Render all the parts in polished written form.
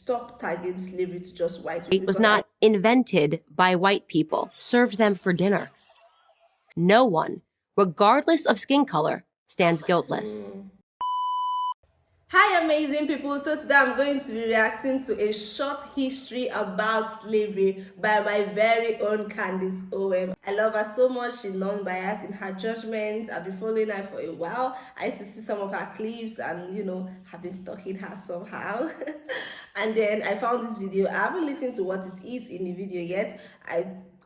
stop tagging slavery to just white It people. was not invented by white people, served them for dinner. No one, regardless of skin color, stands guiltless. Hi amazing people, so today I'm going to be reacting to a short history about slavery by my very own Candace Owens. I love her so much. She's non-biased in her judgment. I've been following her for a while. I used to see some of her clips and have been stalking her somehow. And then I found this video. I haven't listened to what it is in the video yet.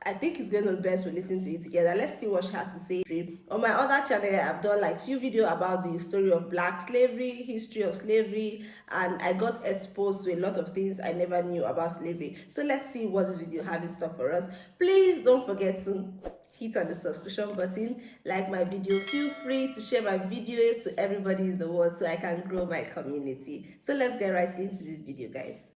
I think it's going to be best we listen to it together. Let's see what she has to say. On my other channel, I've done like few videos about the story of black slavery, history of slavery, and I got exposed to a lot of things I never knew about slavery. So let's see what this video has in store for us. Please don't forget to hit on the subscription button, like my video, feel free to share my video to everybody in the world so I can grow my community. So let's get right into this video, guys.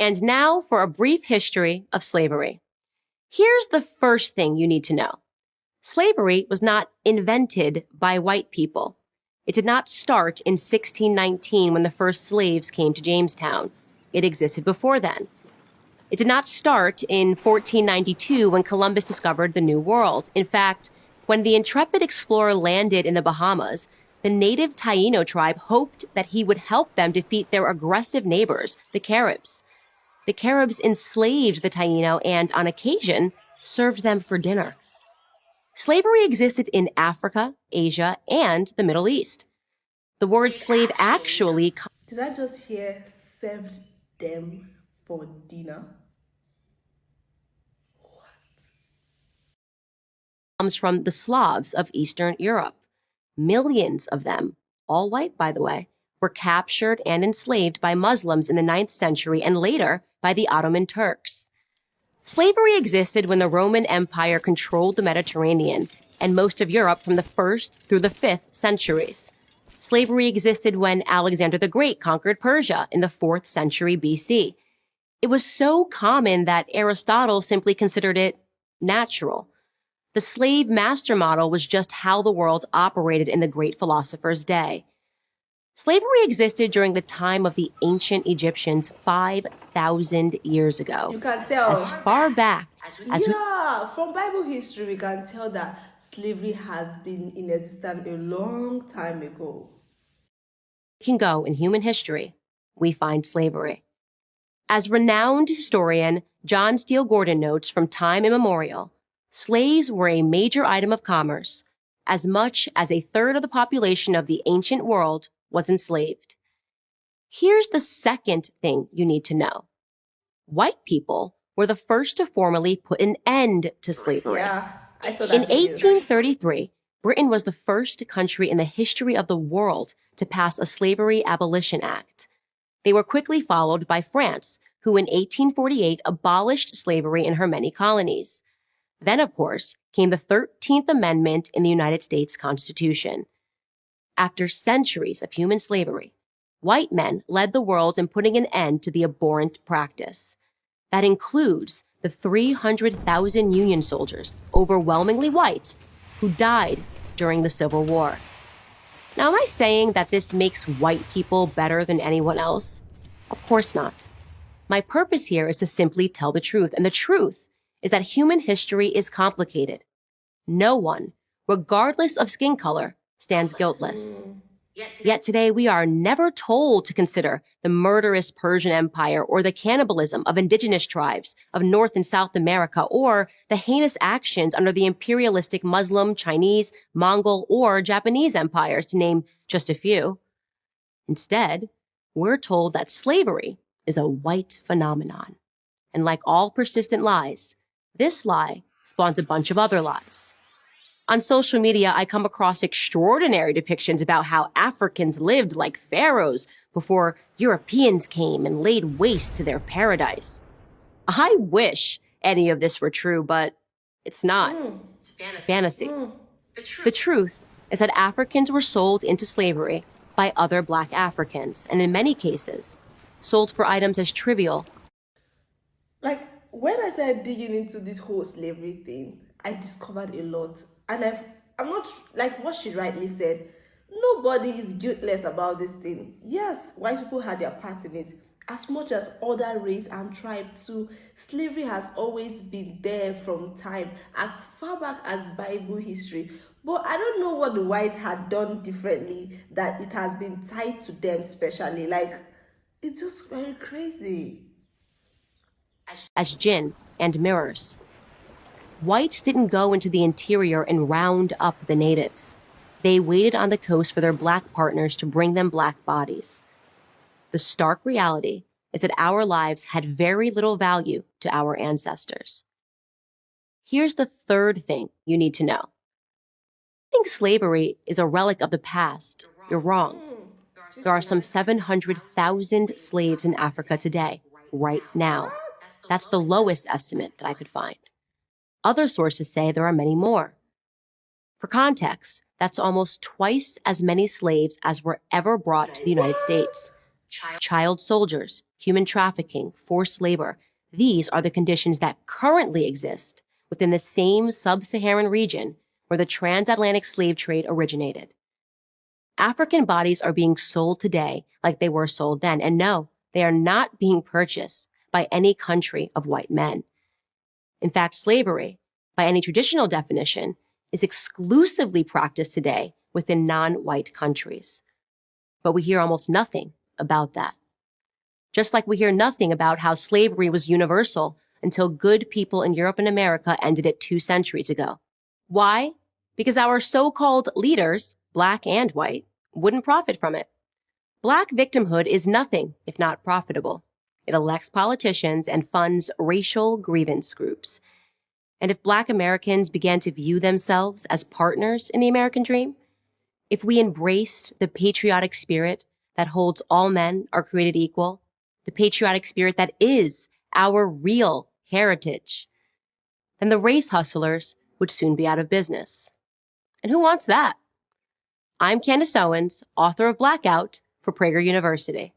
And now for a brief history of slavery. Here's the first thing you need to know. Slavery was not invented by white people. It did not start in 1619 when the first slaves came to Jamestown. It existed before then. It did not start in 1492 when Columbus discovered the New World. In fact, when the intrepid explorer landed in the Bahamas, the native Taino tribe hoped that he would help them defeat their aggressive neighbors, the Caribs. The Caribs enslaved the Taino and, on occasion, served them for dinner. Slavery existed in Africa, Asia, and the Middle East. The word slave actually... Did I just hear served them for dinner? comes from the Slavs of Eastern Europe. Millions of them, all white by the way, were captured and enslaved by Muslims in the 9th century and later by the Ottoman Turks. Slavery existed when the Roman Empire controlled the Mediterranean and most of Europe from the 1st through the 5th centuries. Slavery existed when Alexander the Great conquered Persia in the 4th century BC. It was so common that Aristotle simply considered it natural. The slave-master model was just how the world operated in the great philosopher's day. Slavery existed during the time of the ancient Egyptians 5,000 years ago. You can tell. As far back as from Bible history, we can tell that slavery has been in existence a long time ago. we can go in human history, we find slavery. As renowned historian John Steele Gordon notes from time immemorial, slaves were a major item of commerce. As much as 1/3 of the population of the ancient world was enslaved. Here's the second thing you need to know. White people were the first to formally put an end to slavery. Yeah, I saw that In 1833, Britain was the first country in the history of the world to pass a Slavery Abolition Act. They were quickly followed by France, who in 1848 abolished slavery in her many colonies. Then, of course, came the 13th Amendment in the United States Constitution. After centuries of human slavery, white men led the world in putting an end to the abhorrent practice. That includes the 300,000 Union soldiers, overwhelmingly white, who died during the Civil War. Now, am I saying that this makes white people better than anyone else? Of course not. My purpose here is to simply tell the truth, and the truth is that human history is complicated. No one, regardless of skin color, stands guiltless. Yet today we are never told to consider the murderous Persian Empire or the cannibalism of indigenous tribes of North and South America or the heinous actions under the imperialistic Muslim, Chinese, Mongol, or Japanese empires, to name just a few. Instead, we're told that slavery is a white phenomenon. And like all persistent lies, this lie spawns a bunch of other lies. On social media, I come across extraordinary depictions about how Africans lived like pharaohs before Europeans came and laid waste to their paradise. I wish any of this were true, but it's not. It's fantasy. The truth is that Africans were sold into slavery by other Black Africans, and in many cases, sold for items as trivial. Like, when I started digging into this whole slavery thing, I discovered a lot. And I'm not, like what she rightly said, Nobody is guiltless about this thing. Yes, white people had their part in it. As much as other race and tribe too, slavery has always been there from time, as far back as Bible history. But I don't know what the whites had done differently that it has been tied to them specially. Like, it's just very crazy. As gin and mirrors. Whites didn't go into the interior and round up the natives. They waited on the coast for their black partners to bring them black bodies. The stark reality is that our lives had very little value to our ancestors. Here's the third thing you need to know. I think slavery is a relic of the past. You're wrong. There are some 700,000 slaves in Africa today, right now. That's the lowest estimate that I could find. Other sources say there are many more. For context, that's almost twice as many slaves as were ever brought to the United States. Child soldiers, human trafficking, forced labor, these are the conditions that currently exist within the same sub-Saharan region where the transatlantic slave trade originated. African bodies are being sold today like they were sold then, and no, they are not being purchased by any country of white men. In fact, slavery, by any traditional definition, is exclusively practiced today within non-white countries. But we hear almost nothing about that. Just like we hear nothing about how slavery was universal until good people in Europe and America ended it 2 centuries ago. Why? Because our so-called leaders, black and white, wouldn't profit from it. Black victimhood is nothing if not profitable. It elects politicians and funds racial grievance groups. And if Black Americans began to view themselves as partners in the American dream, if we embraced the patriotic spirit that holds all men are created equal, the patriotic spirit that is our real heritage, then the race hustlers would soon be out of business. And who wants that? I'm Candace Owens, author of Blackout for Prager University.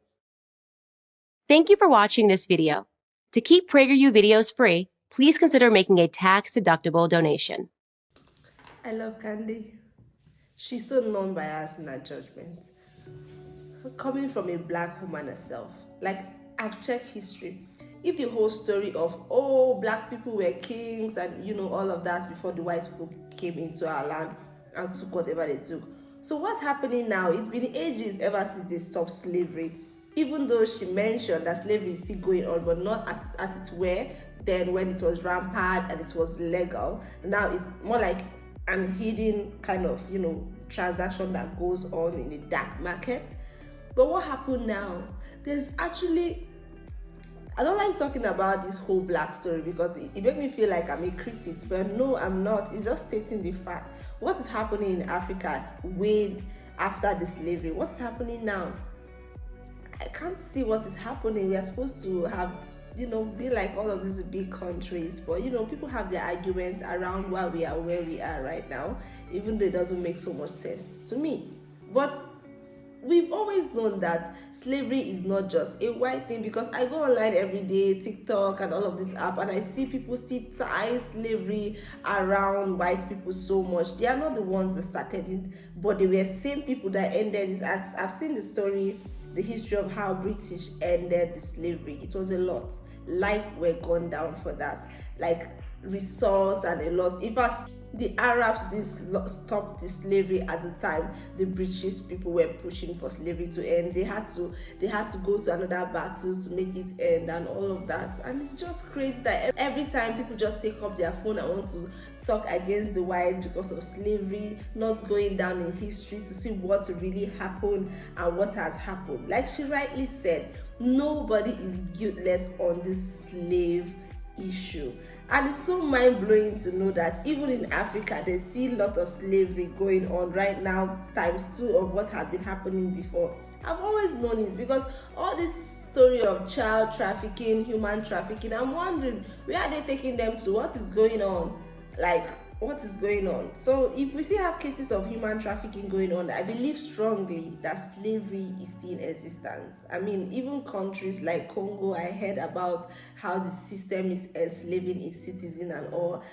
Thank you for watching this video. To keep PragerU videos free, please consider making a tax-deductible donation. I love Candy. She's so non-biased in her judgment. Coming from a black woman herself, like, I've checked history. If the whole story of, oh, black people were kings and all of that before the white people came into our land and took whatever they took. So what's happening now? It's been ages ever since they stopped slavery. Even though she mentioned that slavery is still going on, but not as it were then when it was rampant and it was legal. Now it's more like an hidden kind of, transaction that goes on in the dark market. But what happened now? There's actually, I don't like talking about this whole black story because it makes me feel like I'm a critic, but no, I'm not. It's just stating the fact. What is happening in Africa way after the slavery? What's happening now? I can't see what is happening. We are supposed to have, be like all of these big countries, but people have their arguments around why we are where we are right now, even though it doesn't make so much sense to me. But we've always known that slavery is not just a white thing, because I go online every day, TikTok and all of this app, and I see people still tie slavery around white people so much. They are not the ones that started it, but they were same people that ended it. As I've seen the story, the history of how British ended the slavery, it was a lot. Life were gone down for that, like resource and a lot. In fact, the Arabs didn't stop the slavery at the time the British people were pushing for slavery to end. They had to go to another battle to make it end and all of that. And it's just crazy that every time people just take up their phone and want to talk against the white because of slavery, not going down in history to see what really happened and what has happened. Like she rightly said, nobody is guiltless on this slave issue. And it's so mind-blowing to know that even in Africa there's still a lot of slavery going on right now, ×2 of what had been happening before. I've always known it because all this story of child trafficking, human trafficking, I'm wondering, where are they taking them to? What is going on? Like, what is going on? So if we still have cases of human trafficking going on, I believe strongly that slavery is still in existence. I mean, even countries like Congo, I heard about how the system is enslaving its citizens and all.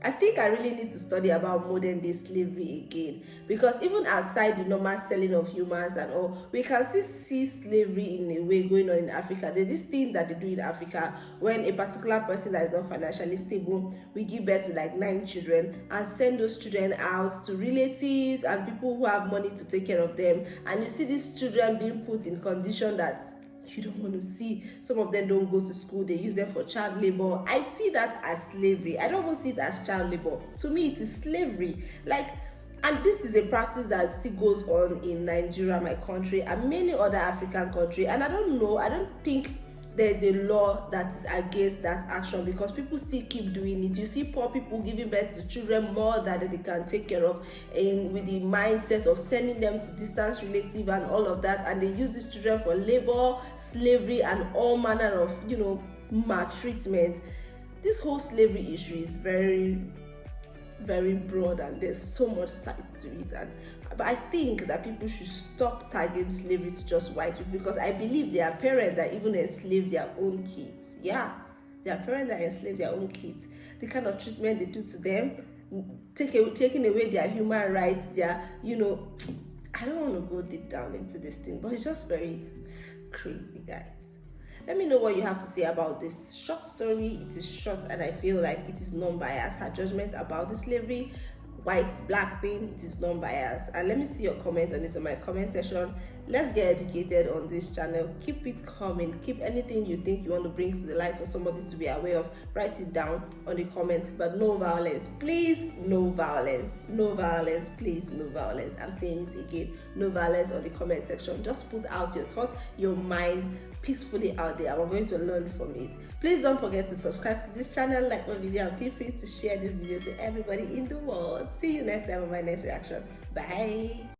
I think I really need to study about modern day slavery again, because even outside the normal selling of humans and all, we can still see slavery in a way going on in Africa. There's this thing that they do in Africa when a particular person that is not financially stable, we give birth to like 9 children and send those children out to relatives and people who have money to take care of them. And you see these children being put in condition that you don't want to see. Some of them don't go to school, they use them for child labor. I see that as slavery. I don't even see it as child labor. To me, it is slavery. Like, and this is a practice that still goes on in Nigeria, my country, and many other African countries. And I don't think there's a law that is against that action, because people still keep doing it. You see poor people giving birth to children more than they can take care of, and with the mindset of sending them to distant relative and all of that, and they use these children for labor, slavery, and all manner of maltreatment. This whole slavery issue is very, very broad, and there's so much side to it. But I think that people should stop tagging slavery to just white people, because I believe there are parents that even enslave their own kids. Yeah, there are parents that enslave their own kids. The kind of treatment they do to them, taking away their human rights, their, I don't want to go deep down into this thing, but it's just very crazy, guys. Let me know what you have to say about this short story. It is short, and I feel like it is non-biased. Her judgment about the slavery, white, black thing, it is non-biased. And let me see your comments on this in my comment section. Let's get educated on this channel. Keep it coming. Keep anything you think you want to bring to the light for somebody to be aware of. Write it down on the comments. But no violence, please. No violence. No violence, please. No violence. I'm saying it again. No violence on the comment section. Just put out your thoughts, your mind peacefully out there. I'm going to learn from it. Please don't forget to subscribe to this channel, like my video, and feel free to share this video to everybody in the world. See you next time on my next reaction. Bye.